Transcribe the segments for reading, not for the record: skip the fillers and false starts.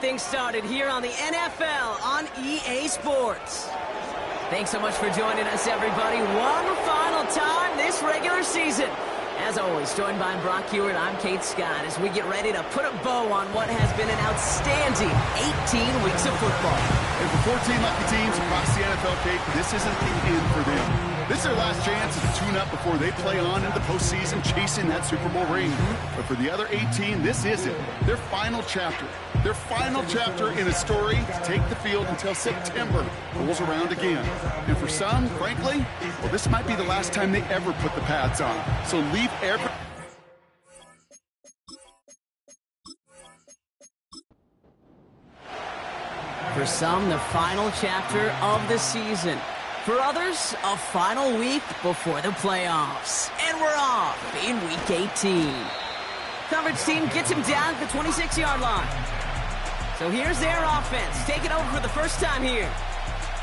Things started here on the NFL on EA Sports. Thanks so much for joining us, everybody. One final time this regular season. As always, joined by Brock Hewitt, I'm Kate Scott as we get ready to put a bow on what has been an outstanding 18 weeks of football. And for 14 lucky teams across the NFL, Kate, this isn't the end for them. This is their last chance to tune up before they play on into the postseason chasing that Super Bowl ring. But for the other 18, this is it. Their final chapter. Their final chapter in a story to take the field until September rolls around again. And for some, frankly, well, this might be the last time they ever put the pads on. So leave every... For some, the final chapter of the season. For others, a final week before the playoffs. And we're off in Week 18. Coverage team gets him down at the 26-yard line. So here's their offense, taking over for the first time here.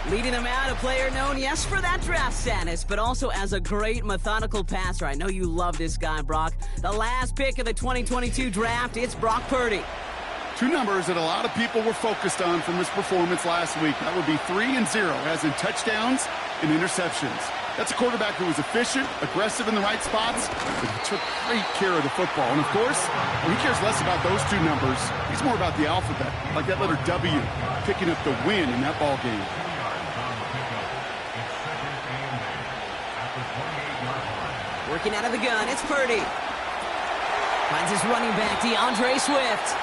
Leading them out, a player known, yes, for that draft status, but also as a great methodical passer. I know you love this guy, Brock. The last pick of the 2022 draft, it's Brock Purdy. Two numbers that a lot of people were focused on from his performance last week. That would be 3 and 0, as in touchdowns and interceptions. That's a quarterback who was efficient, aggressive in the right spots, but he took great care of the football. And of course, he cares less about those two numbers. He's more about the alphabet, like that letter W, picking up the win in that ball game. Working out of the gun, it's Purdy. Finds his running back, DeAndre Swift.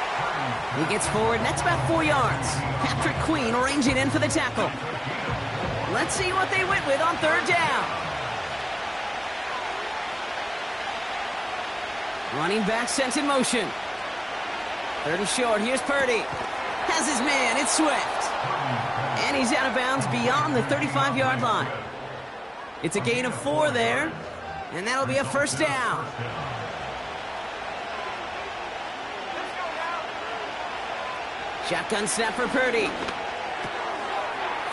He gets forward, and that's about 4 yards. Patrick Queen ranging in for the tackle. Let's see what they went with on third down. Running back sent in motion. Third and short, here's Purdy. Has his man, it's Swift. And he's out of bounds beyond the 35-yard line. It's a gain of 4 there, and that'll be a first down. Shotgun snap for Purdy.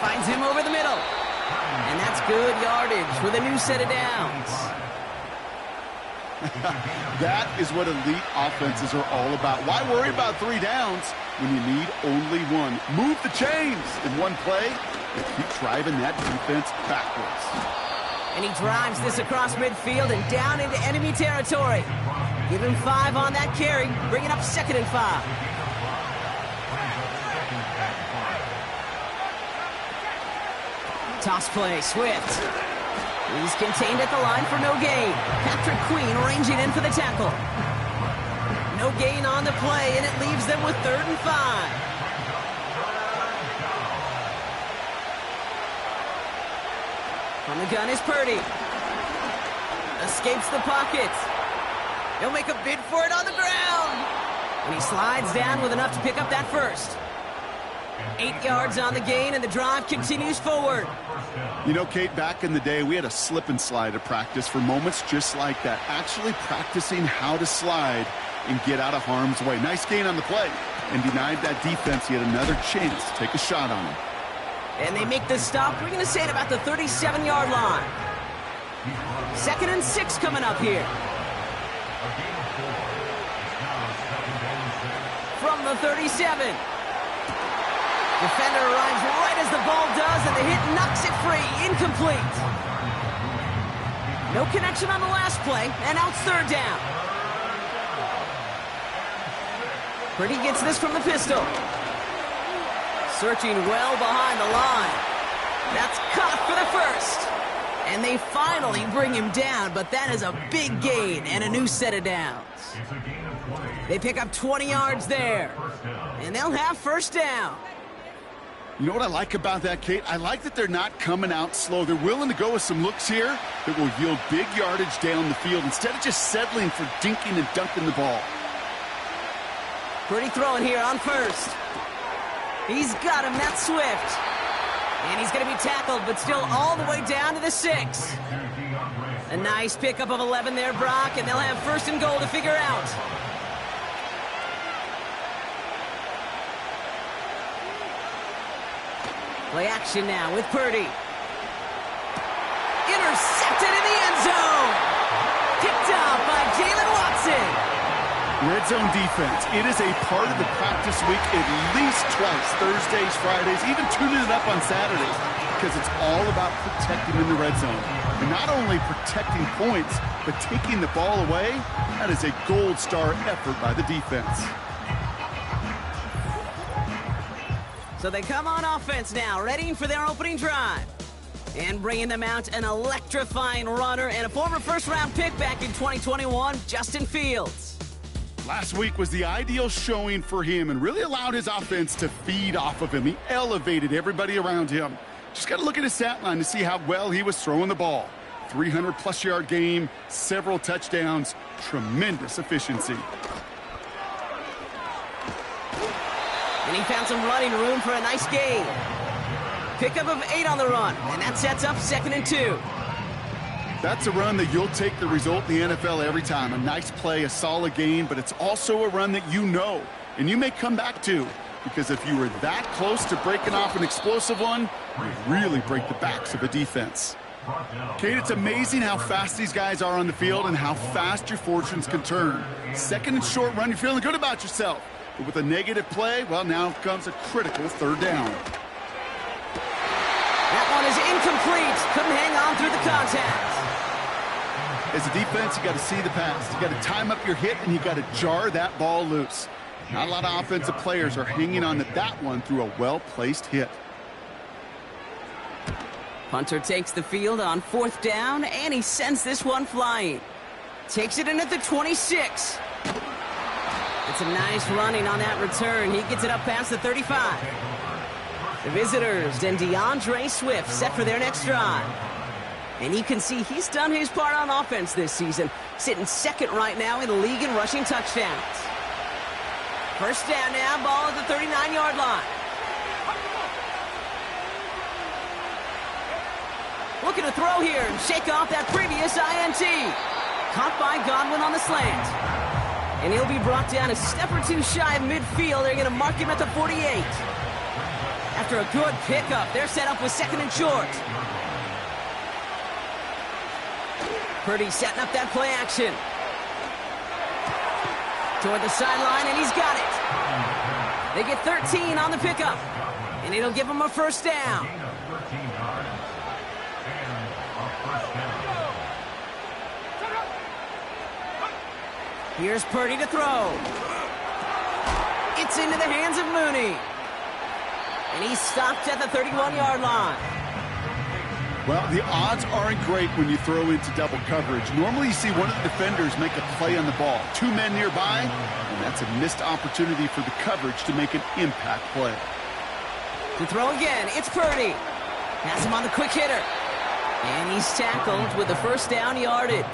Finds him over the middle. And that's good yardage with a new set of downs. That is what elite offenses are all about. Why worry about 3 downs when you need only 1? Move the chains in one play and keep driving that defense backwards. And he drives this across midfield and down into enemy territory. Give him 5 on that carry, bringing up 2nd and 5. Toss play, Swift. He's contained at the line for no gain. Patrick Queen ranging in for the tackle. No gain on the play, and it leaves them with 3rd and 5. From the gun is Purdy. Escapes the pocket. He'll make a bid for it on the ground. And he slides down with enough to pick up that first. 8 yards on the gain, and the drive continues forward. You know, Kate, back in the day, we had a slip and slide at practice for moments just like that. Actually practicing how to slide and get out of harm's way. Nice gain on the play, and denied that defense yet another chance to take a shot on him. And they make the stop. We're going to say at about the 37-yard line. 2nd and 6 coming up here. From the 37. Defender arrives right as the ball does, and the hit knocks it free. Incomplete. No connection on the last play, and now it's 3rd down. Purdy gets this from the pistol. Searching well behind the line. That's caught for the first. And they finally bring him down, but that is a big gain and a new set of downs. They pick up 20 yards there, and they'll have 1st down. You know what I like about that, Kate? I like that they're not coming out slow. They're willing to go with some looks here that will yield big yardage down the field instead of just settling for dinking and dunking the ball. Purdy throwing here on 1st. He's got him, that's Swift. And he's going to be tackled, but still all the way down to the 6. A nice pickup of 11 there, Brock, and they'll have 1st and goal to figure out. Play action now with Purdy. Intercepted in the end zone. Picked up by Jalen Watson. Red zone defense. It is a part of the practice week at least twice, Thursdays, Fridays, even tuning it up on Saturdays, because it's all about protecting in the red zone. And not only protecting points, but taking the ball away. That is a gold star effort by the defense. So they come on offense now, ready for their opening drive. And bringing them out, an electrifying runner and a former first-round pick back in 2021, Justin Fields. Last week was the ideal showing for him and really allowed his offense to feed off of him. He elevated everybody around him. Just got to look at his stat line to see how well he was throwing the ball. 300-plus yard game, several touchdowns, tremendous efficiency. And he found some running room for a nice gain. Pickup of 8 on the run, and that sets up 2nd and 2. That's a run that you'll take the result in the NFL every time. A nice play, a solid gain, but it's also a run that you know, and you may come back to, because if you were that close to breaking off an explosive one, you really break the backs of a defense. Kate, it's amazing how fast these guys are on the field and how fast your fortunes can turn. 2nd and short run, you're feeling good about yourself. But with a negative play, well, now comes a critical 3rd down. That one is incomplete. Couldn't hang on through the contact. As a defense, you got to see the pass. You got to time up your hit, and you got to jar that ball loose. Not a lot of offensive players are hanging on to that one through a well-placed hit. Hunter takes the field on 4th down, and he sends this one flying. Takes it in at the 26. It's a nice running on that return. He gets it up past the 35. The visitors and DeAndre Swift set for their next drive. And you can see he's done his part on offense this season, sitting 2nd right now in the league in rushing touchdowns. 1st down now, ball at the 39-yard line. Looking to throw here and shake off that previous INT. Caught by Godwin on the slant. And he'll be brought down a step or two shy of midfield. They're going to mark him at the 48. After a good pickup, they're set up with 2nd and short. Purdy setting up that play action. Toward the sideline, and he's got it. They get 13 on the pickup, and it'll give them a 1st down. Here's Purdy to throw. It's into the hands of Mooney. And he's stopped at the 31-yard line. Well, the odds aren't great when you throw into double coverage. Normally you see one of the defenders make a play on the ball. 2 men nearby, and that's a missed opportunity for the coverage to make an impact play. To throw again, it's Purdy. Has him on the quick hitter. And he's tackled with the 1st down yardage.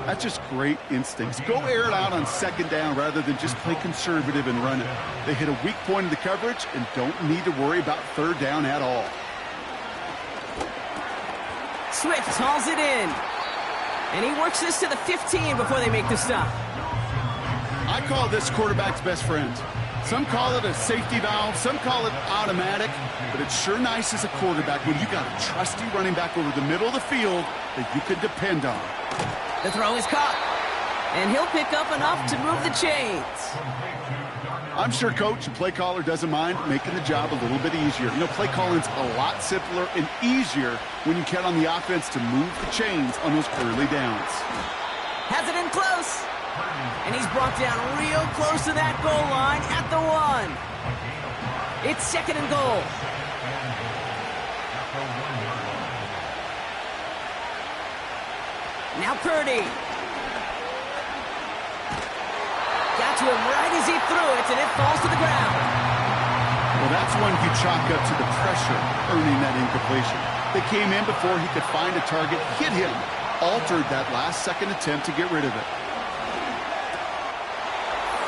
That's just great instincts. Go air it out on 2nd down rather than just play conservative and run it. They hit a weak point in the coverage and don't need to worry about 3rd down at all. Swift hauls it in. And he works this to the 15 before they make the stop. I call this quarterback's best friend. Some call it a safety valve, some call it automatic, but it's sure nice as a quarterback when you got a trusty running back over the middle of the field that you can depend on. The throw is caught, and he'll pick up enough to move the chains. I'm sure coach and play caller doesn't mind making the job a little bit easier. You know, play calling's a lot simpler and easier when you count on the offense to move the chains on those early downs. Has it in close. And he's brought down real close to that goal line at the 1. It's 2nd and goal. Now Purdy. Got to him right as he threw it, and it falls to the ground. Well, that's one you chalk up to the pressure earning that incompletion. They came in before he could find a target, hit him, altered that last-second attempt to get rid of it.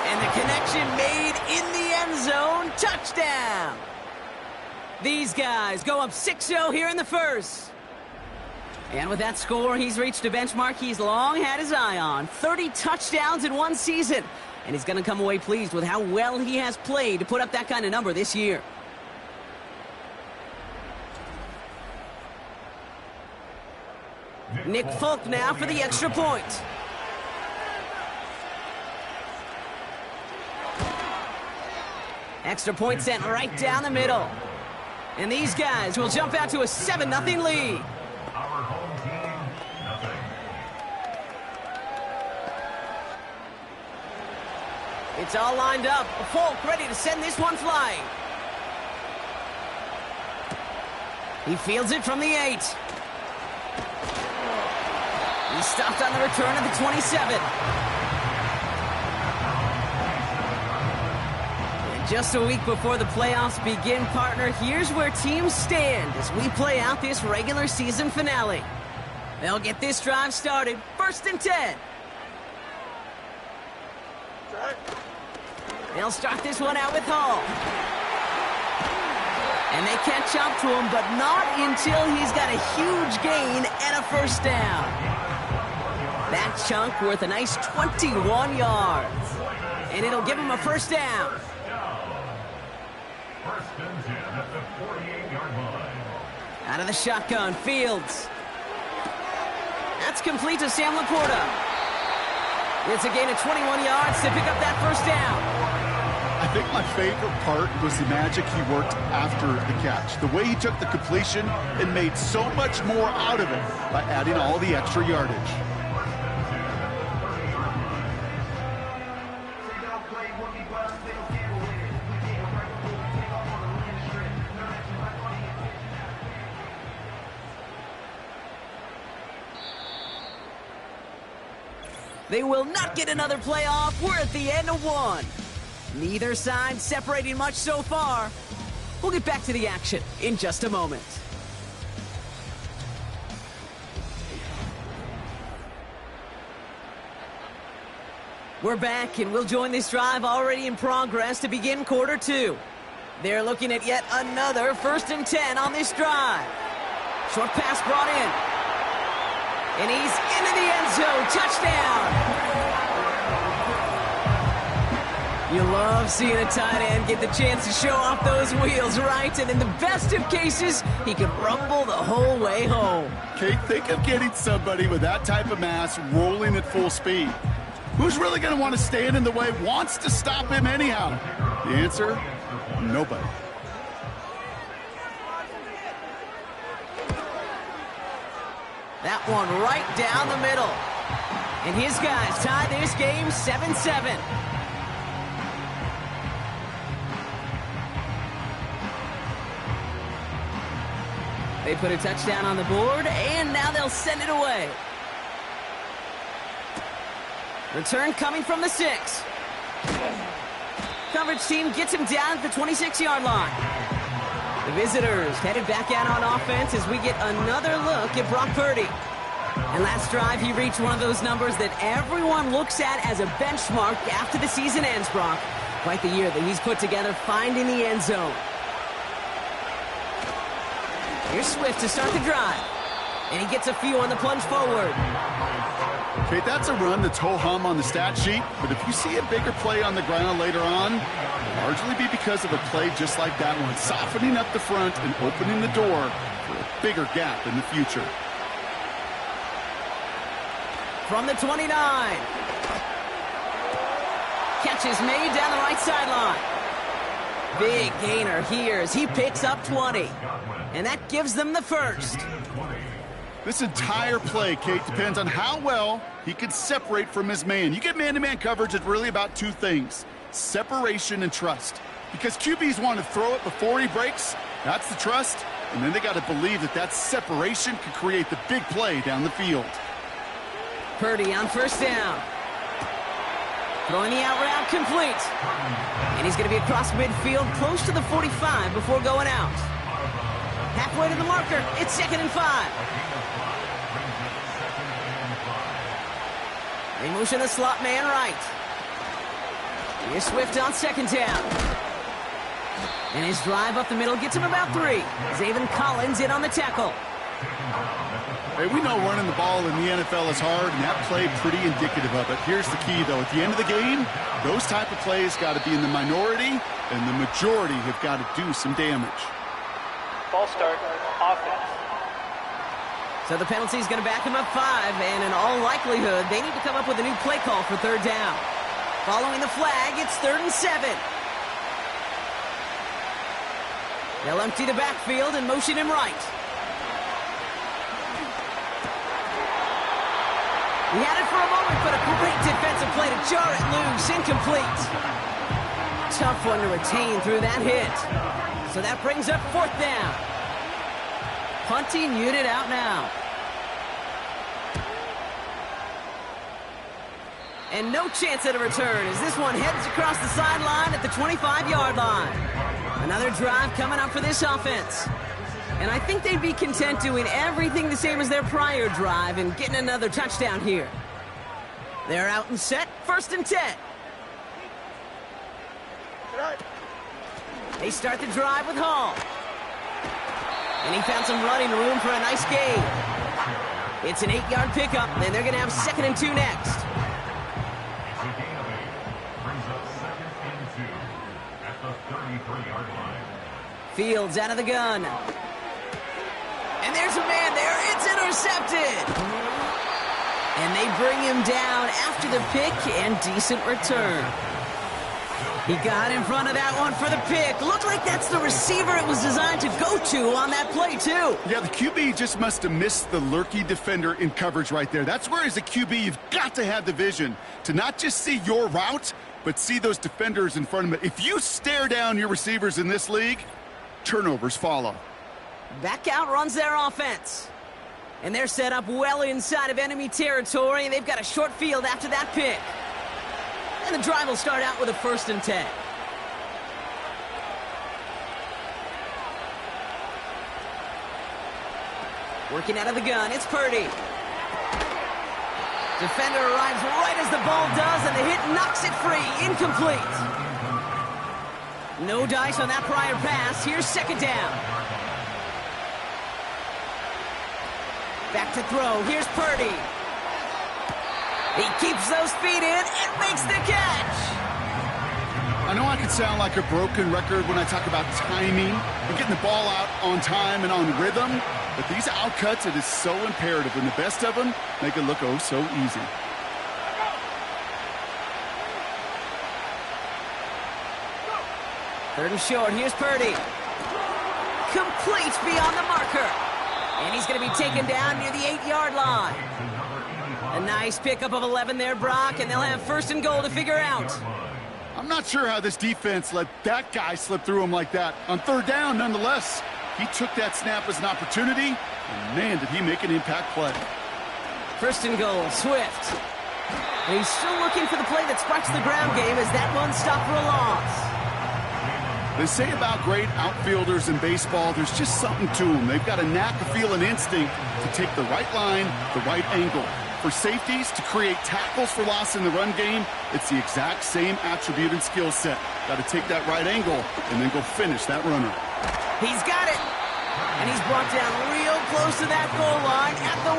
And the connection made in the end zone. Touchdown. These guys go up 6-0 here in the 1st. And with that score, he's reached a benchmark he's long had his eye on. 30 touchdowns in one season. And he's going to come away pleased with how well he has played to put up that kind of number this year. Nick Folk now for the extra point. Extra point sent right down the middle. And these guys will jump out to a 7-0 lead. Our home team, nothing. It's all lined up. Folk ready to send this one flying. He fields it from the 8. He's stopped on the return of the 27. And just a week before the playoffs begin, partner, here's where teams stand as we play out this regular season finale. They'll get this drive started. 1st and 10. They'll start this one out with Hall. And they catch up to him, but not until he's got a huge gain and a 1st down. That chunk worth a nice 21 yards. And it'll give him a 1st down. 1st and 10 at the 48-yard line. Out of the shotgun, Fields. That's complete to Sam Laporta. It's a gain of 21 yards to pick up that 1st down. I think my favorite part was the magic he worked after the catch. The way he took the completion and made so much more out of it by adding all the extra yardage. They will not get another playoff. We're at the end of one. Neither side separating much so far. We'll get back to the action in just a moment. We're back, and we'll join this drive already in progress to begin quarter 2. They're looking at yet another 1st and 10 on this drive. Short pass brought in. And he's into the end zone. Touchdown! You love seeing a tight end get the chance to show off those wheels, right? And in the best of cases, he can rumble the whole way home. Kate, think of getting somebody with that type of mass rolling at full speed. Who's really going to want to stand in the way, wants to stop him anyhow? The answer, nobody. That one right down the middle. And his guys tie this game 7-7. They put a touchdown on the board, and now they'll send it away. Return coming from the 6. Coverage team gets him down at the 26-yard line. The visitors headed back out on offense as we get another look at Brock Purdy. And last drive, he reached one of those numbers that everyone looks at as a benchmark after the season ends, Brock. Quite the year that he's put together finding the end zone. Here's Swift to start the drive. And he gets a few on the plunge forward. Okay, that's a run that's ho-hum on the stat sheet, but if you see a bigger play on the ground later on, it'll largely be because of a play just like that one, softening up the front and opening the door for a bigger gap in the future. From the 29. Catch is made down the right sideline. Big gainer here as he picks up 20. And that gives them the 1st. This entire play, Kate, depends on how well he can separate from his man. You get man-to-man coverage, it's really about two things: separation and trust. Because QBs want to throw it before he breaks, that's the trust, and then they got to believe that that separation can create the big play down the field. Purdy on 1st down. Throwing the out route complete. And he's going to be across midfield close to the 45 before going out. Halfway to the marker, it's 2nd and 5. They motion the slot man right. Here's Swift on 2nd down. And his drive up the middle gets him about 3. Zaven Collins in on the tackle. Hey, we know running the ball in the NFL is hard, and that play pretty indicative of it. Here's the key, though. At the end of the game, those type of plays got to be in the minority, and the majority have got to do some damage. Ball start, offense. So the penalty is going to back him up 5, and in all likelihood, they need to come up with a new play call for 3rd down. Following the flag, it's 3rd and 7. They'll empty the backfield and motion him right. He had it for a moment, but a great defensive play to jar it loose. Incomplete. Tough one to retain through that hit. So that brings up 4th down. Punting unit out now. And no chance at a return as this one heads across the sideline at the 25-yard line. Another drive coming up for this offense. And I think they'd be content doing everything the same as their prior drive and getting another touchdown here. They're out and set, 1st and 10. They start the drive with Hall. And he found some running room for a nice gain. It's an 8-yard pickup, and they're going to have 2nd and 2 next. It's a gain of 8. Brings up 2nd and 2 at the 33-yard line. Fields out of the gun. And there's a man there. It's intercepted. And they bring him down after the pick and decent return. He got in front of that one for the pick. Looked like that's the receiver it was designed to go to on that play, too. Yeah, the QB just must have missed the lurky defender in coverage right there. That's where, as a QB, you've got to have the vision to not just see your route, but see those defenders in front of it. If you stare down your receivers in this league, turnovers follow. Back out runs their offense. And they're set up well inside of enemy territory. They've got a short field after that pick. And the drive will start out with a 1st and 10. Working out of the gun, it's Purdy. Defender arrives right as the ball does, and the hit knocks it free. Incomplete. No dice on that prior pass. Here's 2nd down. Back to throw. Here's Purdy. He keeps those feet in and makes the catch. I know I can sound like a broken record when I talk about timing and getting the ball out on time and on rhythm, but these outcuts, it is so imperative, and the best of them make it look oh so easy. Third and short. Here's Purdy. Complete beyond the marker. And he's going to be taken down near the 8-yard line. A nice pickup of 11 there, Brock, and they'll have 1st and goal to figure out. I'm not sure how this defense let that guy slip through him like that. On 3rd down, nonetheless, he took that snap as an opportunity, and man, did he make an impact play. 1st and goal, Swift. And he's still looking for the play that sparks the ground game as that one stopped for a loss. They say about great outfielders in baseball, there's just something to them. They've got a knack, a feel, an instinct to take the right line, the right angle. For safeties, to create tackles for loss in the run game, it's the exact same attribute and skill set. Got to take that right angle and then go finish that runner. He's got it. And he's brought down real close to that goal line at the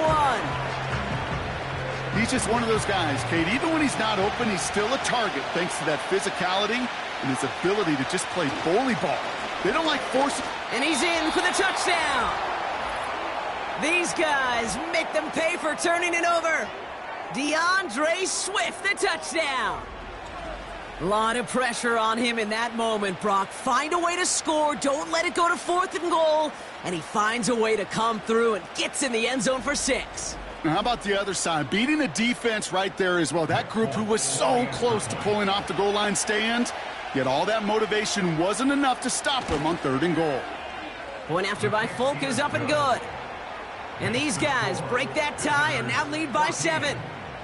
1. He's just one of those guys, Kate. Even when he's not open, he's still a target thanks to that physicality and his ability to just play bully ball. They don't like forcing. And he's in for the touchdown. These guys make them pay for turning it over. DeAndre Swift, the touchdown. A lot of pressure on him in that moment, Brock. Find a way to score. Don't let it go to 4th and goal. And he finds a way to come through and gets in the end zone for 6. Now, how about the other side? Beating a defense right there as well. That group who was so close to pulling off the goal line stand, yet all that motivation wasn't enough to stop them on 3rd and goal. Point after by Folk is up and good. And these guys break that tie and now lead by 7.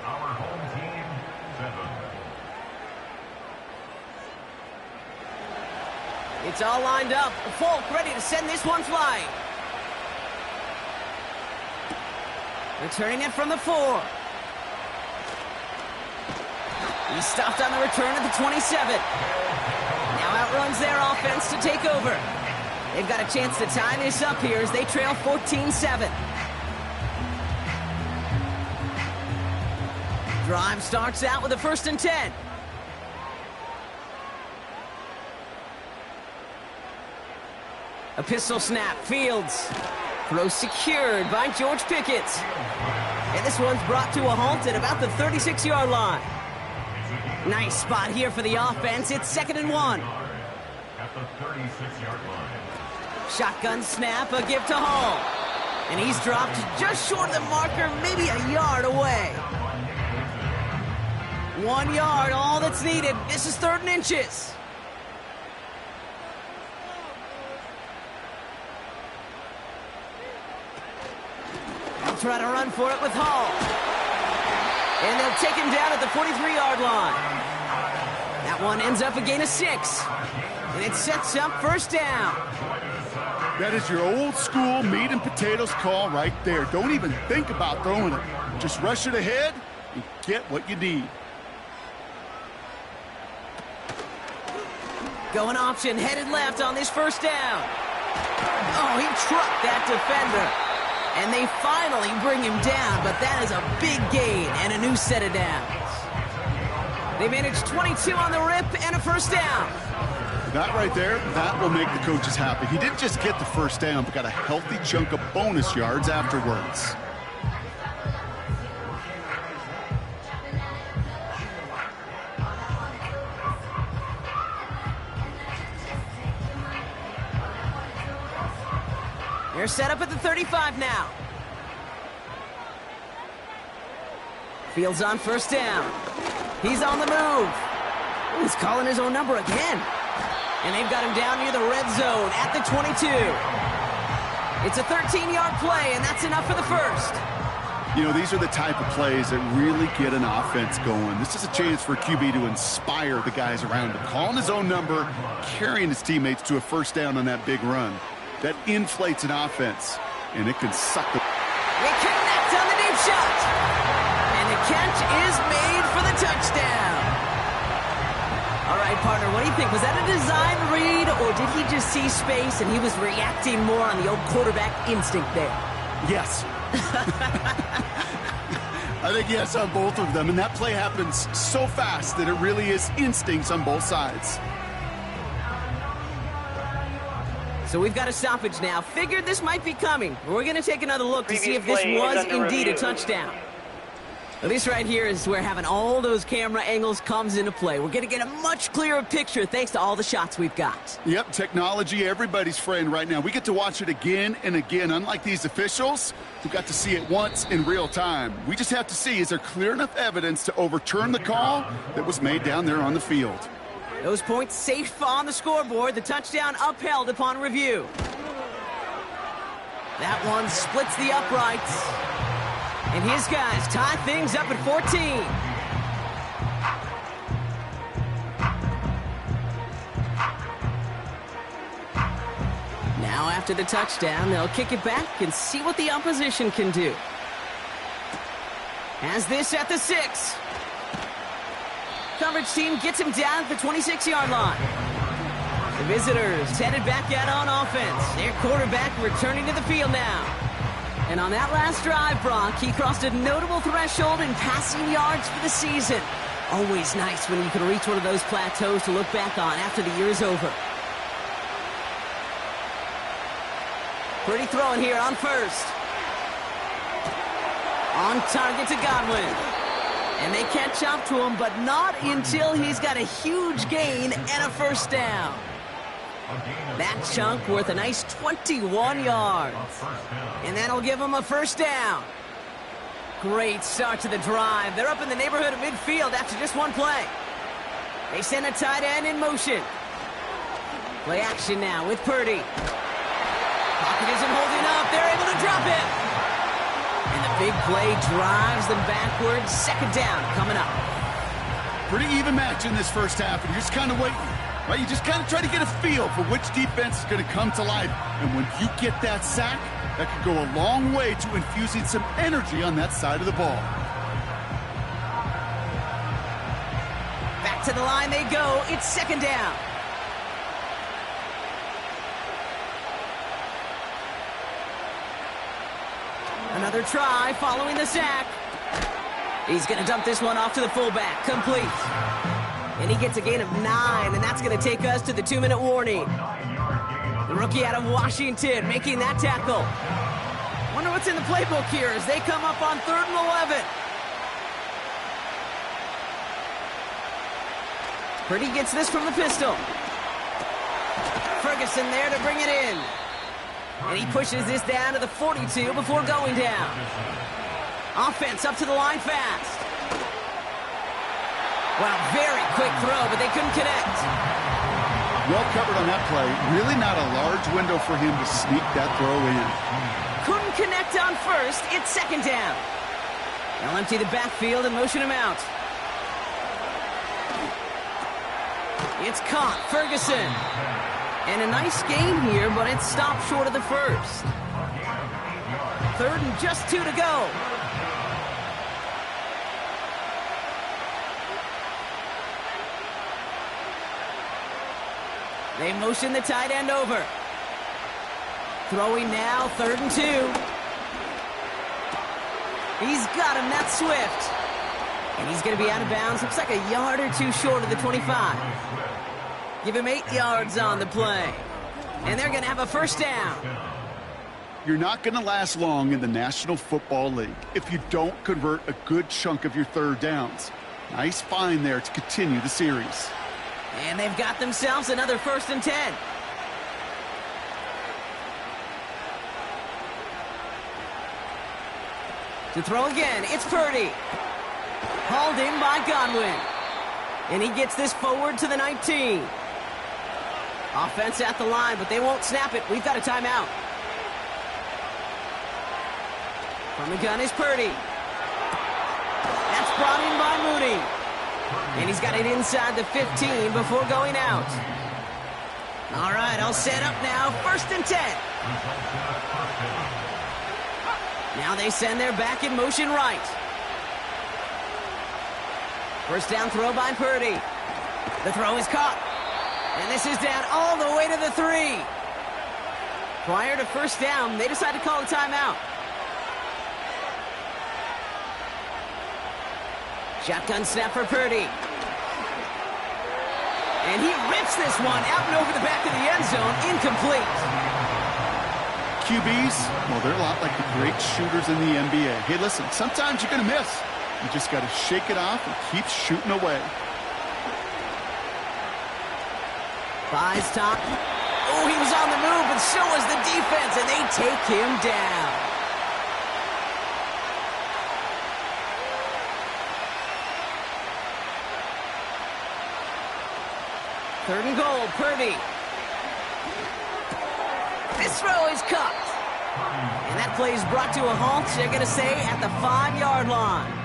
Our home team, 7. It's all lined up. Folk ready to send this one flying. Returning it from the 4. He's stopped on the return at the 27. Now outruns their offense to take over. They've got a chance to tie this up here as they trail 14-7. Drive starts out with a 1st and 10. A pistol snap. Fields. Throw secured by George Pickett. And this one's brought to a halt at about the 36-yard line. Nice spot here for the offense. It's 2nd and 1. At the 36-yard line. Shotgun snap, a give to Hall. And he's dropped just short of the marker, maybe a yard away. 1 yard, all that's needed. This is 3rd and inches. They'll try to run for it with Hall. And they'll take him down at the 43-yard line. That one ends up a gain of 6. And it sets up 1st down. That is your old school meat and potatoes call right there. Don't even think about throwing it. Just rush it ahead and get what you need. Going option, headed left on this 1st down. Oh, he trucked that defender. And they finally bring him down, but that is a big gain and a new set of downs. They managed 22 on the rip and a 1st down. That right there, that will make the coaches happy. He didn't just get the 1st down, but got a healthy chunk of bonus yards afterwards. They're set up at the 35 now. Fields on 1st down. He's on the move. Ooh, he's calling his own number again. And they've got him down near the red zone at the 22. It's a 13-yard play, and that's enough for the 1st. You know, these are the type of plays that really get an offense going. This is a chance for QB to inspire the guys around him. Calling his own number, carrying his teammates to a 1st down on that big run. That inflates an offense, and it can suck the... They connect on the deep shot. And the catch is made for the touchdown. All right, partner, what do you think? Was that a design read, or did he just see space and he was reacting more on the old quarterback instinct there? Yes. I think yes on both of them, and that play happens so fast that it really is instincts on both sides. So we've got a stoppage now. Figured this might be coming. We're going to take another look to see if this was indeed a touchdown. Well, this right here is where having all those camera angles comes into play. We're going to get a much clearer picture thanks to all the shots we've got. Yep, technology, everybody's friend right now. We get to watch it again and again. Unlike these officials, who got to see it once in real time. We just have to see, is there clear enough evidence to overturn the call that was made down there on the field? Those points safe on the scoreboard. The touchdown upheld upon review. That one splits the uprights. And his guys tie things up at 14. Now after the touchdown, they'll kick it back and see what the opposition can do. Has this at the 6. Coverage team gets him down at the 26-yard line. The visitors headed back out on offense. Their quarterback returning to the field now. And on that last drive, Brock, he crossed a notable threshold in passing yards for the season. Always nice when you can reach one of those plateaus to look back on after the year is over. Pretty throwing here on 1st. On target to Godwin. And they catch up to him, but not until he's got a huge gain and a 1st down. That chunk worth a nice 21 yards. And that'll give him a 1st down. Great start to the drive. They're up in the neighborhood of midfield after just one play. They send a tight end in motion. Play action now with Purdy. Pocket isn't holding up. They're able to drop it. And the big play drives them backwards. 2nd down coming up. Pretty even match in this first half, and you're just kind of waiting. Right? You just kind of try to get a feel for which defense is going to come to life. And when you get that sack, that could go a long way to infusing some energy on that side of the ball. Back to the line they go. It's 2nd down. Another try following the sack. He's going to dump this one off to the fullback. Complete. And he gets a gain of 9, and that's going to take us to the 2-minute warning. The rookie out of Washington making that tackle. Wonder what's in the playbook here as they come up on 3rd and 11. Purdy gets this from the pistol. For Ferguson there to bring it in. And he pushes this down to the 42 before going down. Offense up to the line fast. Well, very quick throw, but they couldn't connect. Well covered on that play. Really not a large window for him to sneak that throw in. Couldn't connect on first. It's second down. They'll empty the backfield and motion him out. It's caught. Ferguson. And a nice game here, but it stopped short of the first. Third and just 2 to go. They motion the tight end over. Throwing now, 3rd and 2. He's got him, that's Swift. And he's going to be out of bounds. Looks like a yard or two short of the 25. Give him 8 yards on the play. And they're going to have a first down. You're not going to last long in the National Football League if you don't convert a good chunk of your third downs. Nice find there to continue the series. And they've got themselves another 1st and 10. To throw again, it's Purdy. Hauled in by Godwin. And he gets this forward to the 19. Offense at the line, but they won't snap it. We've got a timeout. From the gun is Purdy. That's brought in by Mooney. And he's got it inside the 15 before going out. All right, I'll set up now. 1st and 10. Now they send their back in motion right. First down throw by Purdy. The throw is caught. And this is down all the way to the 3. Prior to first down, they decide to call a timeout. Shotgun snap for Purdy. And he rips this one out and over the back of the end zone. Incomplete. QBs, well, they're a lot like the great shooters in the NBA. Hey, listen, sometimes you're going to miss. You just got to shake it off and keep shooting away. Buys top. Oh, he was on the move, but so was the defense, and they take him down. Third and goal, Purdy. This throw is cut. And that play is brought to a halt, they're going to say, at the 5-yard line.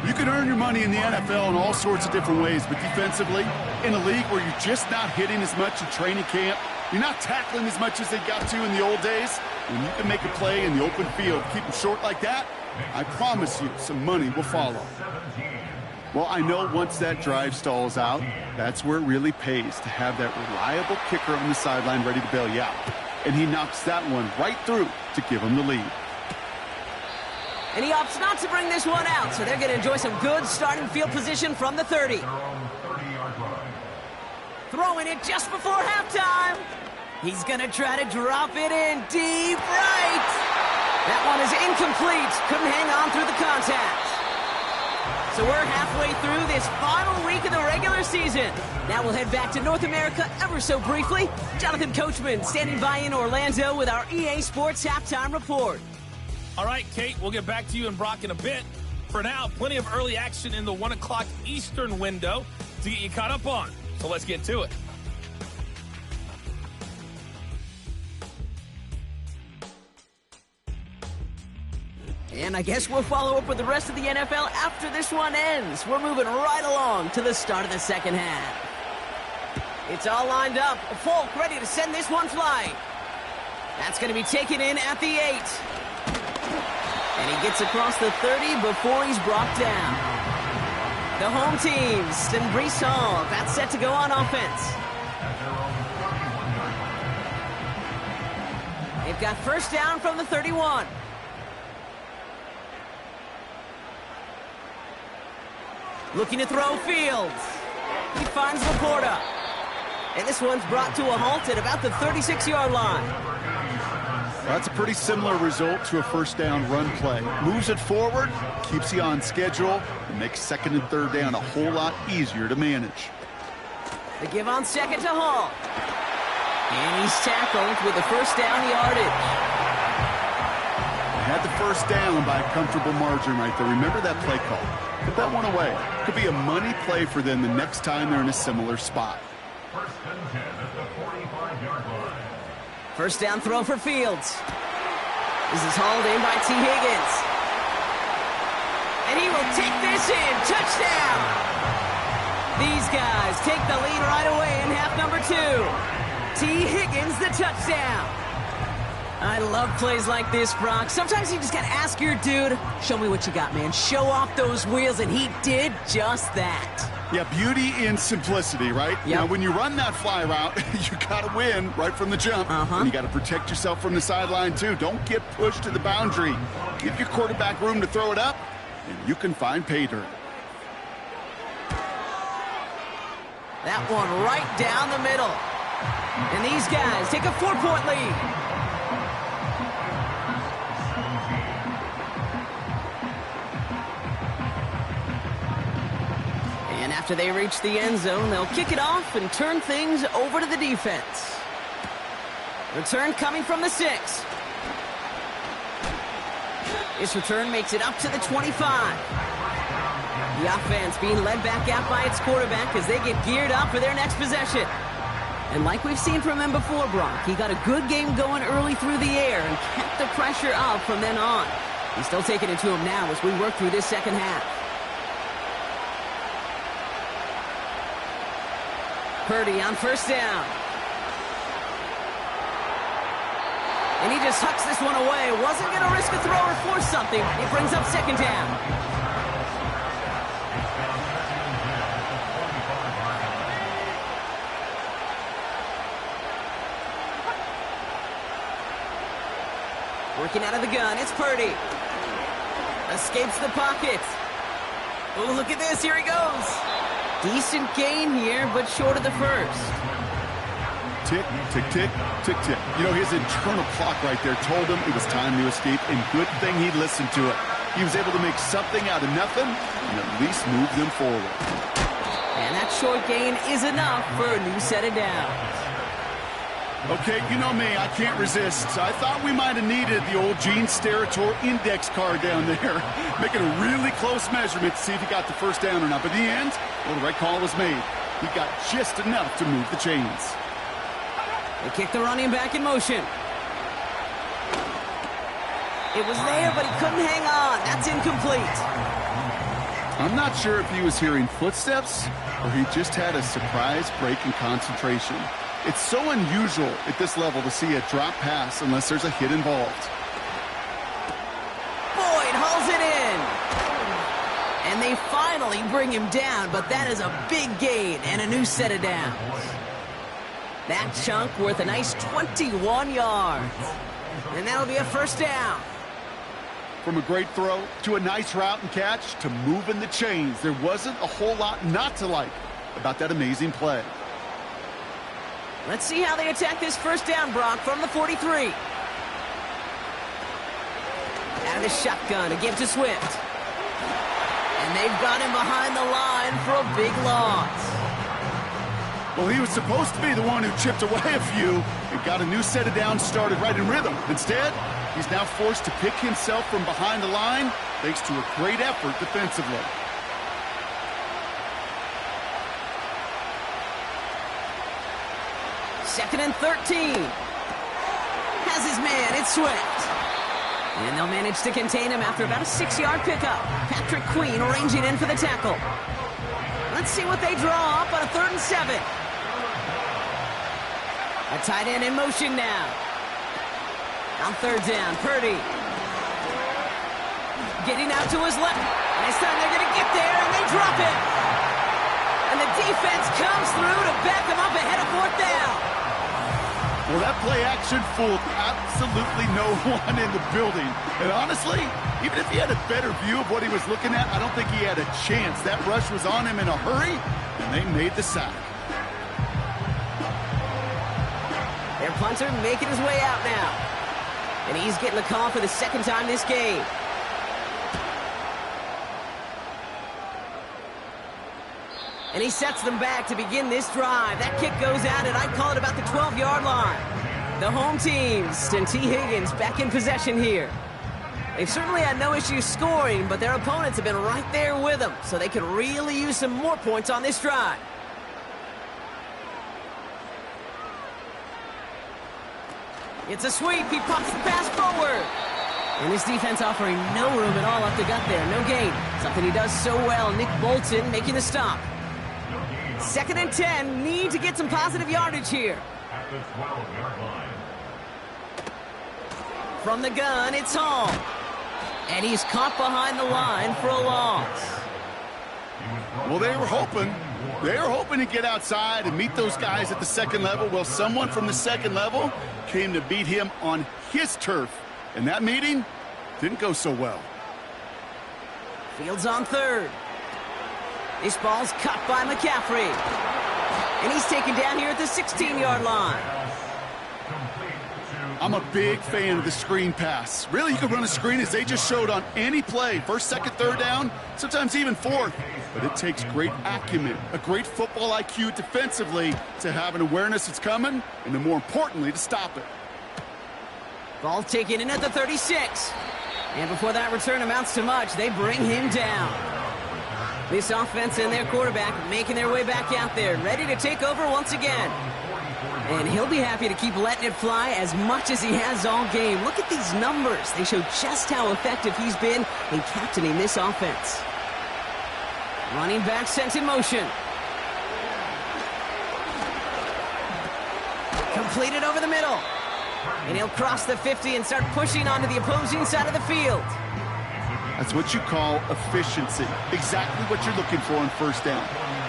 You can earn your money in the NFL in all sorts of different ways, but defensively, in a league where you're just not hitting as much in training camp, you're not tackling as much as they got to in the old days, when you can make a play in the open field, keep them short like that, I promise you some money will follow. Well, I know once that drive stalls out, that's where it really pays to have that reliable kicker on the sideline ready to bail you out. And he knocks that one right through to give him the lead. And he opts not to bring this one out, so they're going to enjoy some good starting field position from the 30. Throwing it just before halftime. He's going to try to drop it in deep right. That one is incomplete. Couldn't hang on through the contact. So we're halfway through this final week of the regular season. Now we'll head back to North America ever so briefly. Jonathan Coachman standing by in Orlando with our EA Sports Halftime Report. All right, Kate, we'll get back to you and Brock in a bit. For now, plenty of early action in the 1 o'clock Eastern window to get you caught up on. So let's get to it. And I guess we'll follow up with the rest of the NFL after this one ends. We're moving right along to the start of the second half. It's all lined up. Folk ready to send this one flying. That's going to be taken in at the 8. And he gets across the 30 before he's brought down. The home team, and Breece Hall, that's set to go on offense. They've got first down from the 31. Looking to throw Fields. He finds Laporta. And this one's brought to a halt at about the 36-yard line. That's a pretty similar result to a first down run play. Moves it forward, keeps you on schedule, and makes second and third down a whole lot easier to manage. The give on second to Hall. And he's tackled with the first down yardage. They had the first down by a comfortable margin right there. Remember that play call. Put that one away. Could be a money play for them the next time they're in a similar spot. First and 10 at the 45-yard line. First down throw for Fields. This is hauled in by T. Higgins. And he will take this in. Touchdown! These guys take the lead right away in half number 2. T. Higgins, the touchdown. I love plays like this, Brock. Sometimes you just got to ask your dude, show me what you got, man. Show off those wheels, and he did just that. Yeah, beauty in simplicity, right? Yep. Now, when you run that fly route, you got to win right from the jump. And you got to protect yourself from the sideline, too. Don't get pushed to the boundary. Give your quarterback room to throw it up, and you can find pay dirt. That one right down the middle. And these guys take a 4-point lead. And after they reach the end zone, they'll kick it off and turn things over to the defense. Return coming from the 6. This return makes it up to the 25. The offense being led back out by its quarterback as they get geared up for their next possession. And like we've seen from him before, Brock, he got a good game going early through the air and kept the pressure up from then on. He's still taking it to him now as we work through this second half. Purdy on first down. And he just tucks this one away. Wasn't going to risk a throw or force something. It brings up second down. Working out of the gun, it's Purdy. Escapes the pocket. Oh, look at this, here he goes. Decent gain here, but short of the first. Tick, tick, tick, tick, tick. You know, his internal clock right there told him it was time to escape, and good thing he listened to it. He was able to make something out of nothing and at least move them forward. And that short gain is enough for a new set of downs. Okay, you know me, I can't resist. I thought we might have needed the old Gene Steratore index card down there, making a really close measurement to see if he got the first down or not. But in the end, well, the right call was made. He got just enough to move the chains. They kick the running back in motion. It was there, but he couldn't hang on. That's incomplete. I'm not sure if he was hearing footsteps or he just had a surprise break in concentration. It's so unusual at this level to see a drop pass unless there's a hit involved. Boyd hauls it in. And they finally bring him down, but that is a big gain and a new set of downs. That chunk worth a nice 21 yards. And that'll be a first down. From a great throw to a nice route and catch to moving the chains, there wasn't a whole lot not to like about that amazing play. Let's see how they attack this first down, Brock, from the 43. Out of the shotgun to give to Swift. And they've got him behind the line for a big loss. Well, he was supposed to be the one who chipped away a few and got a new set of downs started right in rhythm. Instead, he's now forced to pick himself from behind the line thanks to a great effort defensively. Second and 13. Has his man, it's Swift. And they'll manage to contain him after about a 6-yard pickup. Patrick Queen ranging in for the tackle. Let's see what they draw up on a 3rd and 7. A tight end in motion now. On 3rd down, Purdy. Getting out to his left. And this time they're going to get there, and they drop it. And the defense comes through to back them up ahead of 4th down. Well, that play action fooled absolutely no one in the building. And honestly, even if he had a better view of what he was looking at, I don't think he had a chance. That rush was on him in a hurry, and they made the sack. Their punter making his way out now. And he's getting the call for the 2nd time this game. And he sets them back to begin this drive. That kick goes out, and I'd call it about the 12-yard line. The home teams and T. Higgins back in possession here. They've certainly had no issues scoring, but their opponents have been right there with them, so they could really use some more points on this drive. It's a sweep. He pops the pass forward. And this defense offering no room at all up the gut there. No gain. Something he does so well. Nick Bolton making the stop. 2nd and 10. Need to get some positive yardage here. At the 12-yard line. From the gun, it's Hall. And he's caught behind the line for a loss. Well, they were hoping to get outside and meet those guys at the second level. Well, someone from the second level came to beat him on his turf. And that meeting didn't go so well. Fields on 3rd. This ball's cut by McCaffrey. And he's taken down here at the 16-yard line. I'm a big fan of the screen pass. Really, you can run a screen as they just showed on any play. 1st, 2nd, 3rd down, sometimes even 4th. But it takes great acumen, a great football IQ defensively to have an awareness it's coming, and then more importantly, to stop it. Ball taken in at the 36. And before that return amounts to much, they bring him down. This offense and their quarterback making their way back out there, ready to take over once again. And he'll be happy to keep letting it fly as much as he has all game. Look at these numbers. They show just how effective he's been in captaining this offense. Running back sent in motion. Completed over the middle. And he'll cross the 50 and start pushing onto the opposing side of the field. That's what you call efficiency. Exactly what you're looking for on 1st down.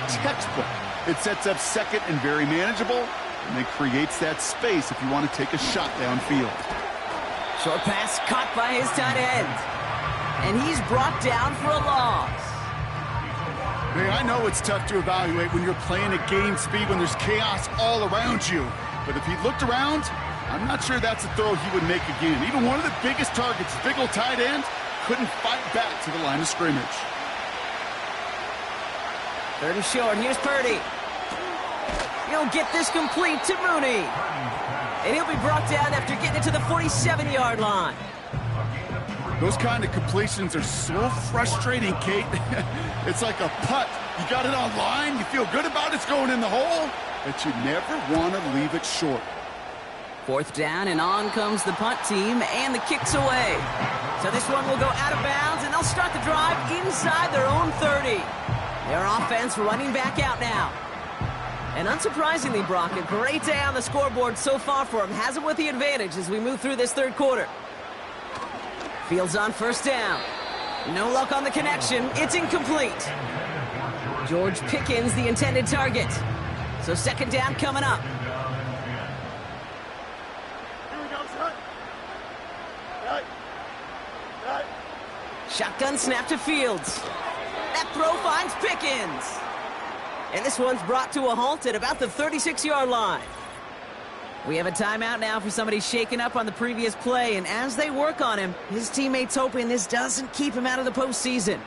Textbook. It sets up 2nd and very manageable, and it creates that space if you want to take a shot downfield. Short pass caught by his tight end. And he's brought down for a loss. Hey, I know it's tough to evaluate when you're playing at game speed when there's chaos all around you. But if he looked around, I'm not sure that's a throw he would make again. Even one of the biggest targets, big old tight end, couldn't fight back to the line of scrimmage. 3rd and short. Here's Purdy. He'll get this complete to Mooney. And he'll be brought down after getting it to the 47-yard line. Those kind of completions are so frustrating, Kate. It's like a putt. You got it on line, you feel good about it's going in the hole, but you never want to leave it short. 4th down, and on comes the punt team, and the kick's away. So this one will go out of bounds, and they'll start the drive inside their own 30. Their offense running back out now. And unsurprisingly, Brock, a great day on the scoreboard so far for him. Has it with the advantage as we move through this 3rd quarter. Fields on 1st down. No luck on the connection. It's incomplete. George Pickens, the intended target. So 2nd down coming up. Shotgun snap to Fields. That throw finds Pickens. And this one's brought to a halt at about the 36-yard line. We have a timeout now for somebody shaken up on the previous play, and as they work on him, his teammates hoping this doesn't keep him out of the postseason.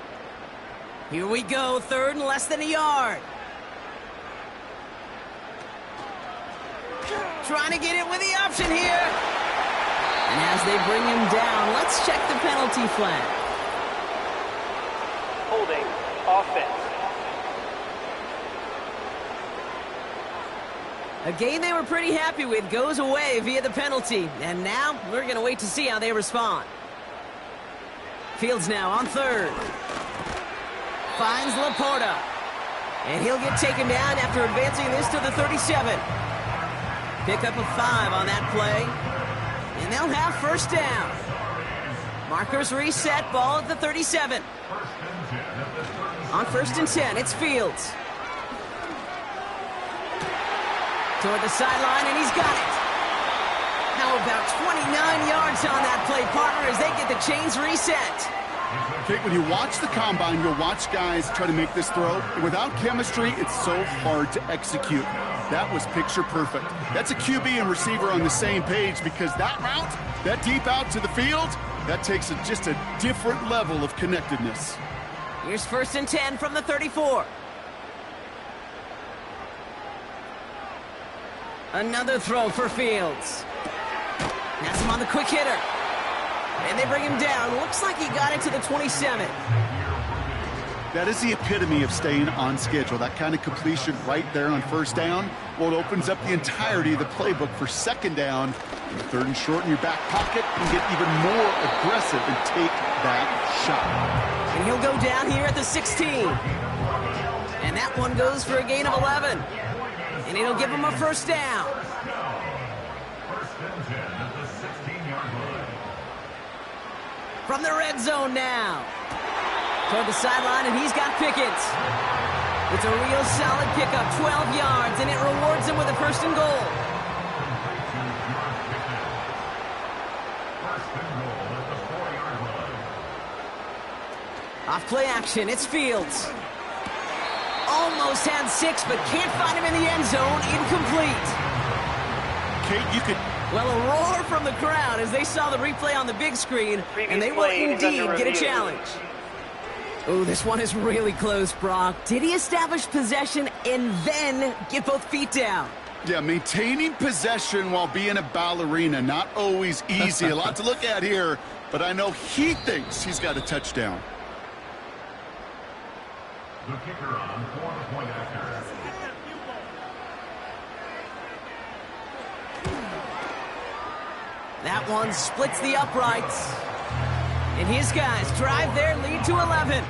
Here we go, 3rd and less than a yard. Trying to get it with the option here. And as they bring him down, let's check the penalty flag. Holding, offense. A game they were pretty happy with goes away via the penalty. And now we're going to wait to see how they respond. Fields now on 3rd. Finds Laporta. And he'll get taken down after advancing this to the 37. Pick up a 5 on that play. And they'll have 1st down. Markers reset, ball at the 37. On 1st and 10, it's Fields. Toward the sideline, and he's got it. How about 29 yards on that play, partner, as they get the chains reset. Kate, when you watch the combine, you'll watch guys try to make this throw. Without chemistry, it's so hard to execute. That was picture perfect. That's a QB and receiver on the same page, because that route, that deep out to the field, that takes just a different level of connectedness. Here's 1st and 10 from the 34. Another throw for Fields. That's him on the quick hitter. And they bring him down. Looks like he got it to the 27. That is the epitome of staying on schedule. That kind of completion right there on first down. Well, it opens up the entirety of the playbook for second down. And third and short in your back pocket and get even more aggressive and take that shot. And he'll go down here at the 16. And that one goes for a gain of 11. And it'll give him a first down. First and 10 at the 16-yard line. From the red zone now. Toward the sideline, and he's got Pickens. It's a real solid pickup, 12 yards, and it rewards him with a first and goal. First and goal at the 4-yard line. Off play action, it's Fields. Almost had 6, but can't find him in the end zone. Incomplete. Kate, you could... Well, a roar from the crowd as they saw the replay on the big screen, and they will indeed get a challenge. Oh, this one is really close, Brock. Did he establish possession and then get both feet down? Yeah, maintaining possession while being a ballerina, not always easy. A lot to look at here, but I know he thinks he's got a touchdown. The kicker on for the point after. That one splits the uprights. And his guys drive their lead to 11.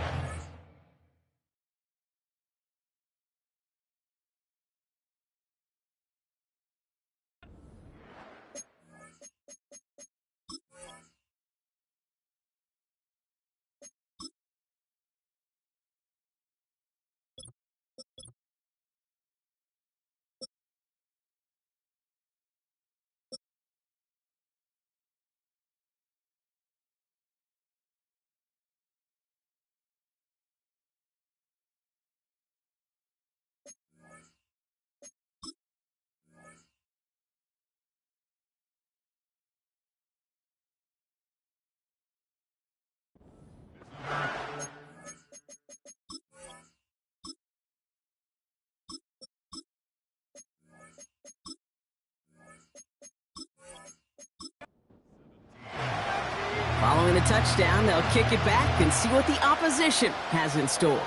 Following the touchdown, they'll kick it back and see what the opposition has in store.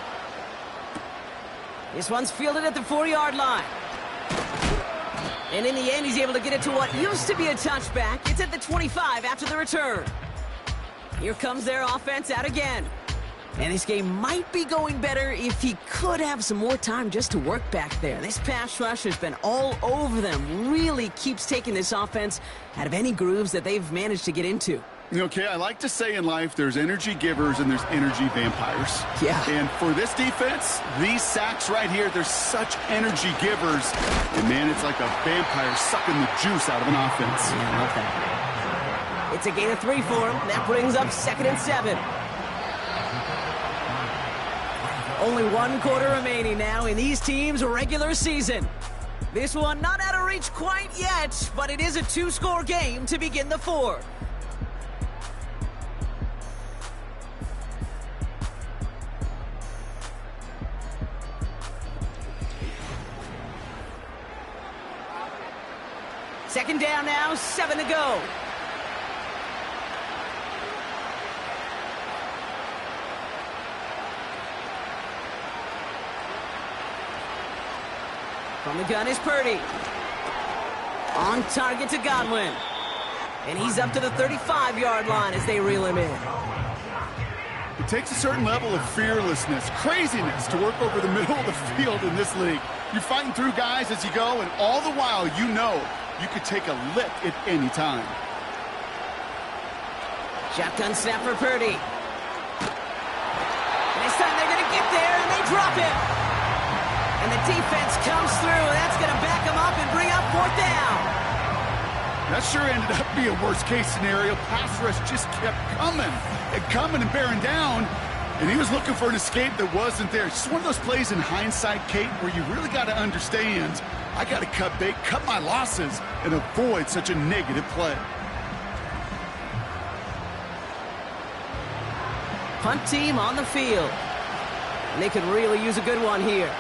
This one's fielded at the 4-yard line. And in the end, he's able to get it to what used to be a touchback. It's at the 25 after the return. Here comes their offense out again. And this game might be going better if he could have some more time just to work back there. This pass rush has been all over them. Really keeps taking this offense out of any grooves that they've managed to get into. Okay, I like to say in life there's energy givers and there's energy vampires. Yeah. And for this defense, these sacks right here, they're such energy givers. And man, it's like a vampire sucking the juice out of an offense. Yeah, I love that. It's a gain of 3 for him. That brings up 2nd and 7. Only 1 quarter remaining now in these teams' regular season. This one not out of reach quite yet, but it is a 2-score game to begin the 4th. Second down now, 7 to go. From the gun is Purdy. On target to Godwin. And he's up to the 35-yard line as they reel him in. It takes a certain level of fearlessness, craziness to work over the middle of the field in this league. You're fighting through guys as you go, and all the while you know you could take a lick at any time. Shotgun snap for Purdy. And this time they're going to get there, and they drop him. And the defense comes through, and that's going to back him up and bring up 4th down. That sure ended up being a worst-case scenario. Pass rush just kept coming and bearing down. And he was looking for an escape that wasn't there. It's just one of those plays in hindsight, Kate, where you really got to understand, I got to cut bait, cut my losses, and avoid such a negative play. Punt team on the field. And they could really use a good one here.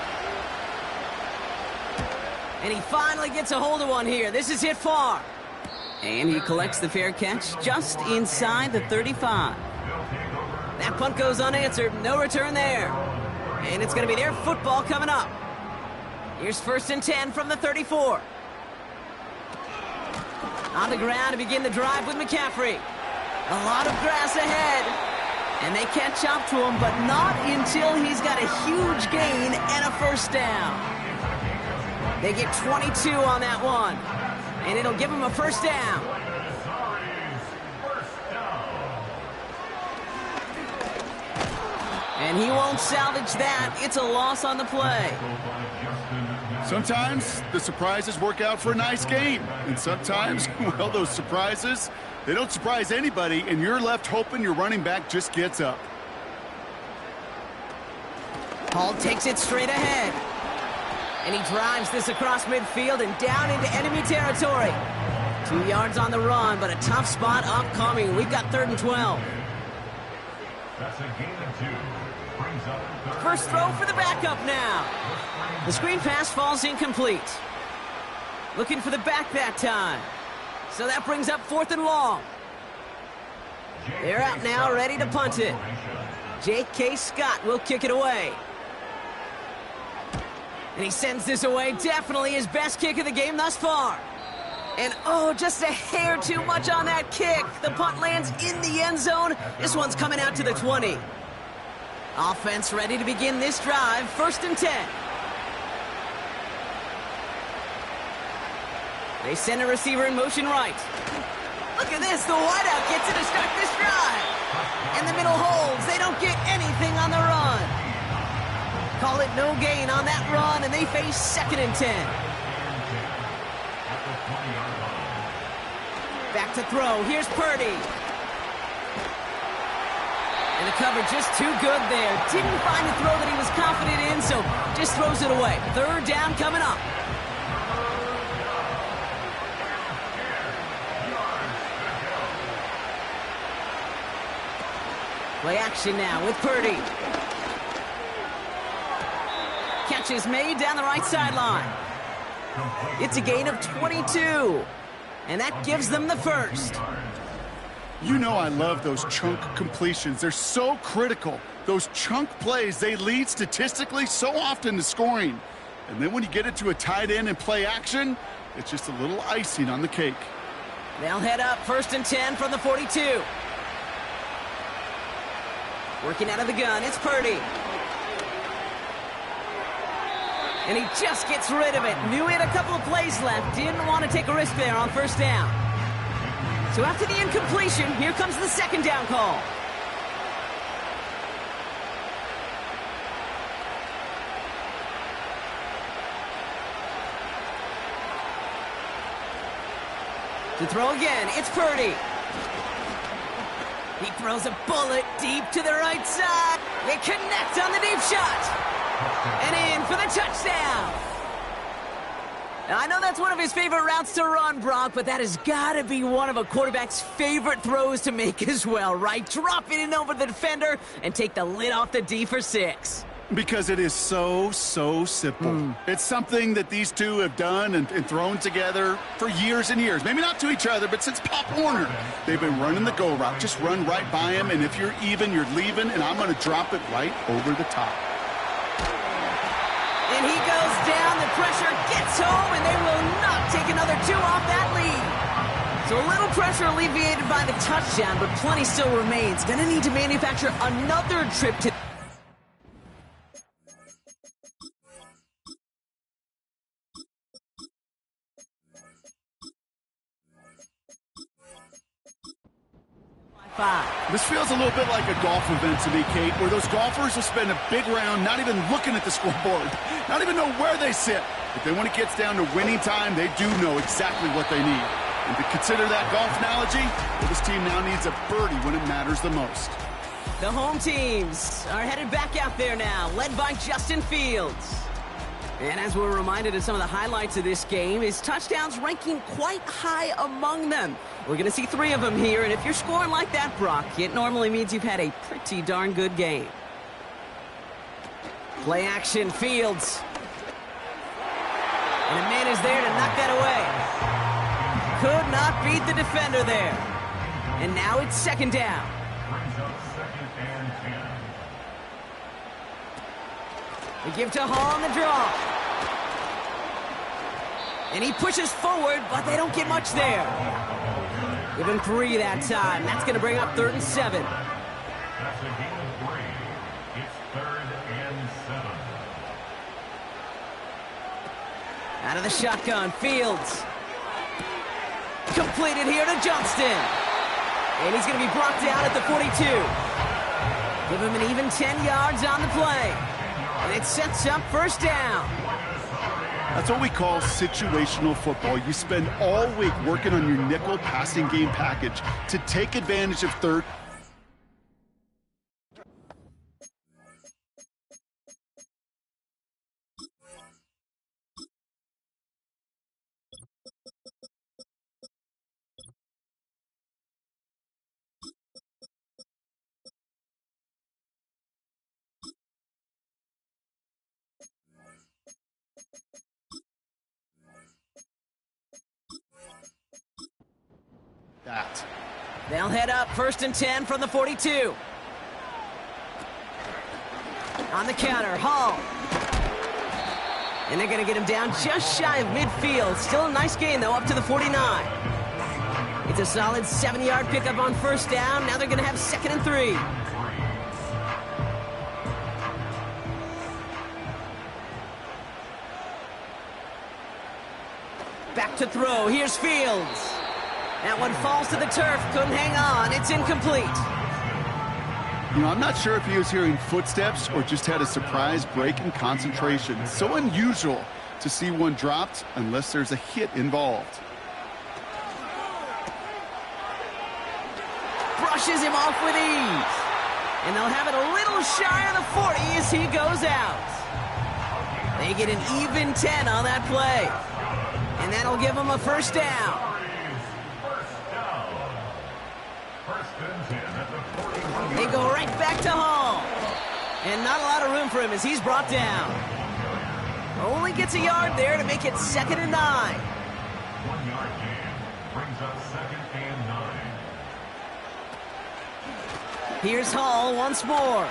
And he finally gets a hold of one here. This is hit far. And he collects the fair catch just inside the 35. That punt goes unanswered. No return there. And it's going to be their football coming up. Here's 1st and 10 from the 34. On the ground to begin the drive with McCaffrey. A lot of grass ahead. And they catch up to him, but not until he's got a huge gain and a first down. They get 22 on that one. And it'll give him a first down. And he won't salvage that. It's a loss on the play. Sometimes the surprises work out for a nice game. And sometimes, well, those surprises, they don't surprise anybody, and you're left hoping your running back just gets up. Hall takes it straight ahead. And he drives this across midfield and down into enemy territory. 2 yards on the run, but a tough spot upcoming. We've got 3rd and 12. That's a gain of 2. Brings up third. First throw for the backup now. The screen pass falls incomplete. Looking for the back that time. So that brings up 4th and long. They're out now, ready to punt it. J.K. Scott will kick it away. And he sends this away. Definitely his best kick of the game thus far. And oh, just a hair too much on that kick. The punt lands in the end zone. This one's coming out to the 20. Offense ready to begin this drive. 1st and 10. They send a receiver in motion right. Look at this. The wideout gets it to start this drive. And the middle holds. They don't get anything on the run. Call it no gain on that run, and they face 2nd and 10. Back to throw. Here's Purdy. And the cover just too good there. Didn't find the throw that he was confident in, so just throws it away. 3rd down coming up. Play action now with Purdy. Catch is made down the right sideline. It's a gain of 22. And that gives them the first. You know I love those chunk completions. They're so critical. Those chunk plays, they lead statistically so often to scoring. And then when you get it to a tight end and play action, it's just a little icing on the cake. They'll head up 1st and 10 from the 42. Working out of the gun, it's Purdy. And he just gets rid of it. Knew he had a couple of plays left. Didn't want to take a risk there on 1st down. So after the incompletion, here comes the 2nd down call. To throw again, it's Purdy. He throws a bullet deep to the right side. They connect on the deep shot. And in for the touchdown. Now, I know that's one of his favorite routes to run, Brock, but that has got to be one of a quarterback's favorite throws to make as well, right? Drop it in over the defender and take the lid off the D for 6. Because it is so simple. It's something that these two have done and thrown together for years and years. Maybe not to each other, but since Pop Warner. They've been running the go route. Just run right by him, and if you're even, you're leaving, and I'm going to drop it right over the top. And he goes down. The pressure gets home, and they will not take another 2 off that lead. So a little pressure alleviated by the touchdown, but plenty still remains. Going to need to manufacture another trip to... This feels a little bit like a golf event to me, Kate, where those golfers will spend a big round not even looking at the scoreboard, not even know where they sit. But then when it gets down to winning time, they do know exactly what they need. And to consider that golf analogy, well, this team now needs a birdie when it matters the most. The home teams are headed back out there now, led by Justin Fields. And as we're reminded of some of the highlights of this game, his touchdowns ranking quite high among them. We're going to see 3 of them here, and if you're scoring like that, Brock, it normally means you've had a pretty darn good game. Play action, Fields. And a man is there to knock that away. Could not beat the defender there. And now it's second down. Brings up second and 10. They give to Hall on the draw. And he pushes forward, but they don't get much there. Give him 3 that time. That's going to bring up 3rd and 7. That's a gain of 3. It's 3rd and 7. Out of the shotgun, Fields. Completed here to Johnston. And he's going to be brought down at the 42. Give him an even 10 yards on the play. And it sets up first down. That's what we call situational football. You spend all week working on your nickel passing game package to take advantage of third. That. They'll head up 1st and 10 from the 42. On the counter, Hall. And they're going to get him down just shy of midfield. Still a nice gain, though, up to the 49. It's a solid 7-yard pickup on first down. Now they're going to have 2nd and 3. Back to throw. Here's Fields. That one falls to the turf. Couldn't hang on. It's incomplete. You know, I'm not sure if he was hearing footsteps or just had a surprise break in concentration. It's so unusual to see one dropped unless there's a hit involved. Brushes him off with ease. And they'll have it a little shy of the 40 as he goes out. They get an even 10 on that play. And that'll give them a first down. They go right back to Hall. And not a lot of room for him as he's brought down. Only gets a yard there to make it 2nd and 9. 1-yard gain brings up 2nd and 9. Here's Hall once more.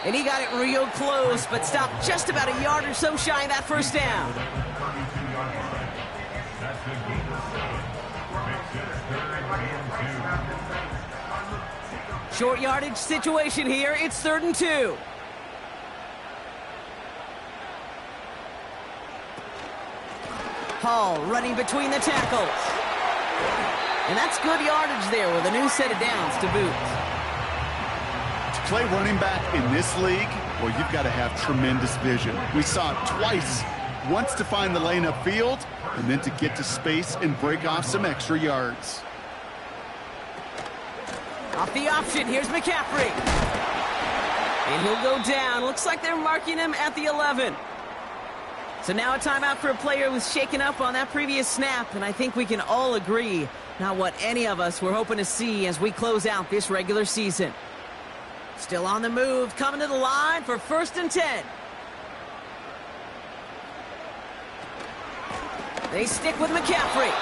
And he got it real close, but stopped just about a yard or so shy of that first down. 32-yard line. That's a gain of 7. Makes it 3rd and 2. Short yardage situation here. It's 3rd and 2. Hall running between the tackles. And that's good yardage there with a new set of downs to boot. To play running back in this league, well, you've got to have tremendous vision. We saw it twice. Once to find the lane upfield, and then to get to space and break off some extra yards. Off the option, here's McCaffrey. And he'll go down. Looks like they're marking him at the 11. So now a timeout for a player who was shaken up on that previous snap, and I think we can all agree, not what any of us were hoping to see as we close out this regular season. Still on the move, coming to the line for 1st and 10. They stick with McCaffrey.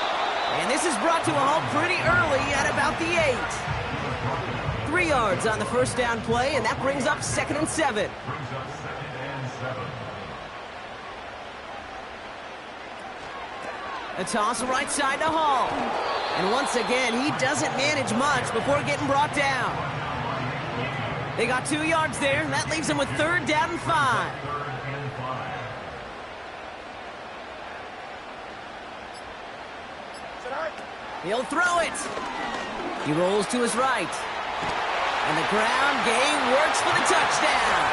And this is brought to a halt pretty early at about the 8. 3 yards on the first down play, and that brings up 2nd and 7. Brings up 2nd and 7. A toss right side to Hall. And once again, he doesn't manage much before getting brought down. They got 2 yards there, and that leaves them with 3rd down and 5. 3rd and 5. He'll throw it. He rolls to his right. And the ground game works for the touchdown.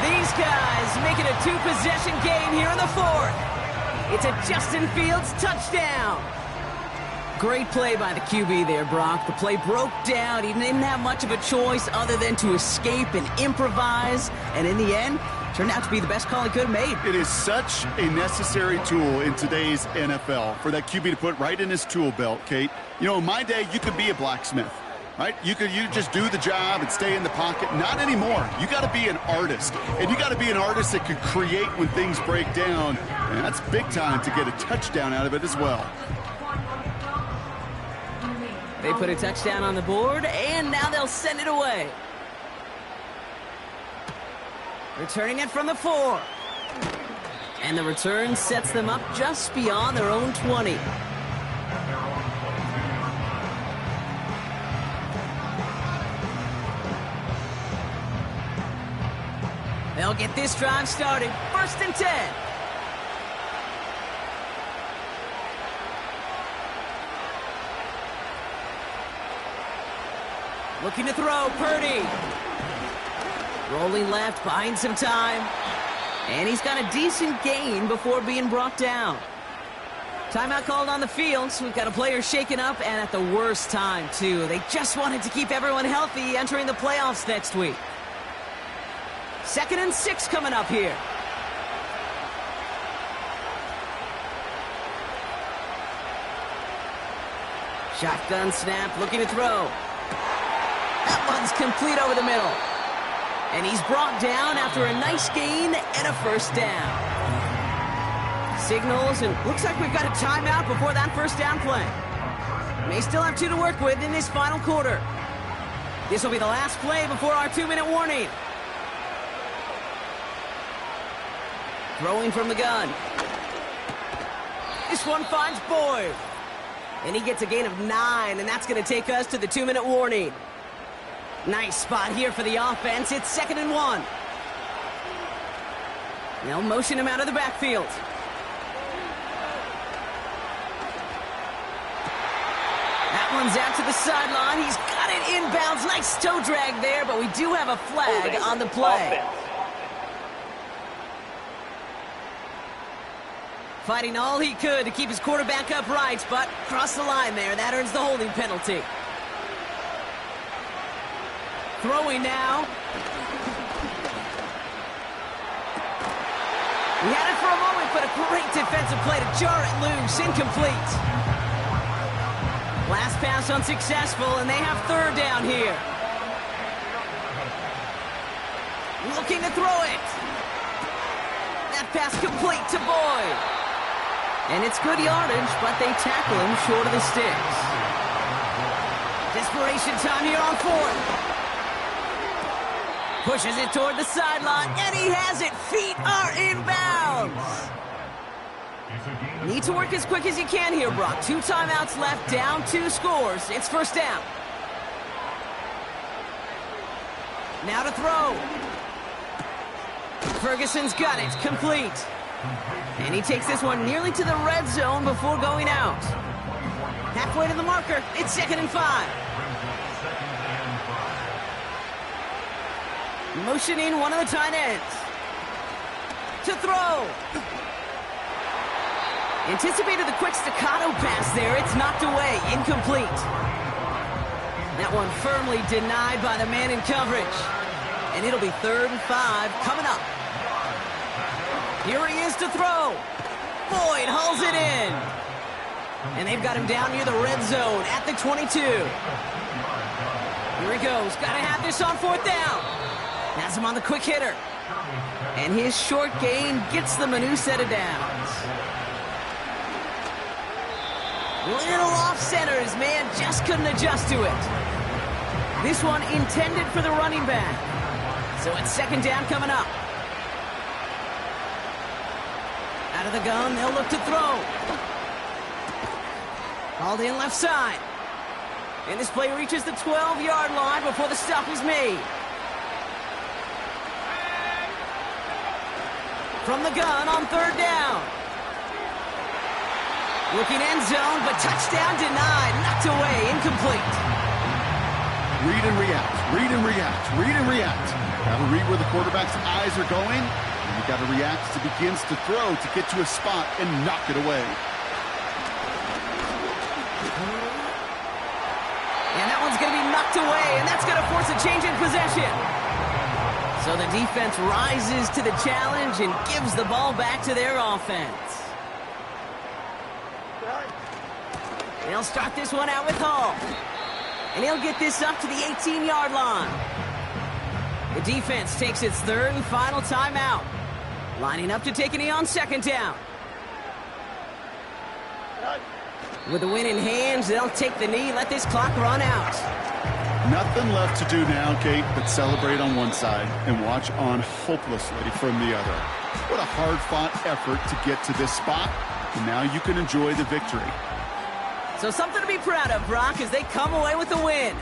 These guys make it a 2-possession game here in the 4th. It's a Justin Fields touchdown. Great play by the QB there, Brock. The play broke down. He didn't have much of a choice other than to escape and improvise. And in the end, turned out to be the best call he could have made. It is such a necessary tool in today's NFL for that QB to put right in his tool belt, Kate. You know, in my day, you could be a blacksmith. right? You just do the job and stay in the pocket. Not anymore. You got to be an artist, and you got to be an artist that can create when things break down, and that's big time to get a touchdown out of it as well. They put a touchdown on the board, and now they'll send it away. Returning it from the 4. And the return sets them up just beyond their own 20. They'll get this drive started. 1st and 10. Looking to throw, Purdy. Rolling left, buying some time. And he's got a decent gain before being brought down. Timeout called on the field, so we've got a player shaken up, and at the worst time, too. They just wanted to keep everyone healthy entering the playoffs next week. 2nd and 6 coming up here. Shotgun snap, looking to throw. That one's complete over the middle. And he's brought down after a nice gain and a 1st down. Signals, and looks like we've got a timeout before that 1st down play. May still have 2 to work with in this final quarter. This will be the last play before our 2-minute warning. Throwing from the gun. This one finds Boyd. And he gets a gain of 9, and that's going to take us to the 2-minute warning. Nice spot here for the offense. It's 2nd and 1. They'll motion him out of the backfield. That one's out to the sideline. He's got it inbounds. Nice toe drag there, but we do have a flag on the play. Offense. Fighting all he could to keep his quarterback upright, but crossed the line there. That earns the holding penalty. Throwing now. He had it for a moment, but a great defensive play to jar it loose. Incomplete. Last pass unsuccessful, and they have 3rd down here. Looking to throw it. That pass complete to Boyd. And it's good yardage, but they tackle him short of the sticks. Desperation time here on 4th. Pushes it toward the sideline, and he has it. Feet are inbounds. Need to work as quick as you can here, Brock. 2 timeouts left, down 2 scores. It's 1st down. Now to throw. Ferguson's got it, complete. And he takes this one nearly to the red zone before going out. Halfway to the marker, it's 2nd and 5. Motioning one of the tight ends. To throw. Anticipated the quick staccato pass there. It's knocked away. Incomplete. That one firmly denied by the man in coverage. And it'll be 3rd and 5 coming up. Here he is to throw. Boyd hauls it in. And they've got him down near the red zone at the 22. Here he goes. Got to have this on 4th down. Has him on the quick hitter. And his short gain gets them a new set of downs. Little off center. His man just couldn't adjust to it. This one intended for the running back. So it's 2nd down coming up. Out of the gun, they'll look to throw. Called in left side. And this play reaches the 12-yard line before the stop is made. From the gun on 3rd down. Looking end zone, but touchdown denied. Knocked away, incomplete. Read and react, read and react, read and react. Got to read where the quarterback's eyes are going. And you got to react as he begins to throw to get to a spot and knock it away. And that one's going to be knocked away, and that's going to force a change in possession. So the defense rises to the challenge and gives the ball back to their offense. They'll start this one out with Hall. And he'll get this up to the 18-yard line. The defense takes its third and final timeout. Lining up to take a knee on second down. With the win in hand, they'll take the knee, let this clock run out. Nothing left to do now, Kate, but celebrate on one side and watch on hopelessly from the other. What a hard-fought effort to get to this spot, and now you can enjoy the victory. So something to be proud of, Brock, as they come away with the win.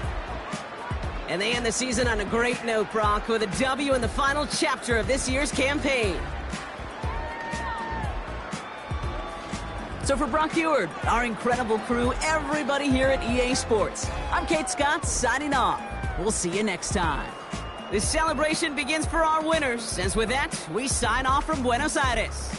And they end the season on a great note, Brock, with a W in the final chapter of this year's campaign. So for Brock Eward, our incredible crew, everybody here at EA Sports, I'm Kate Scott signing off. We'll see you next time. This celebration begins for our winners, as with that, we sign off from Buenos Aires.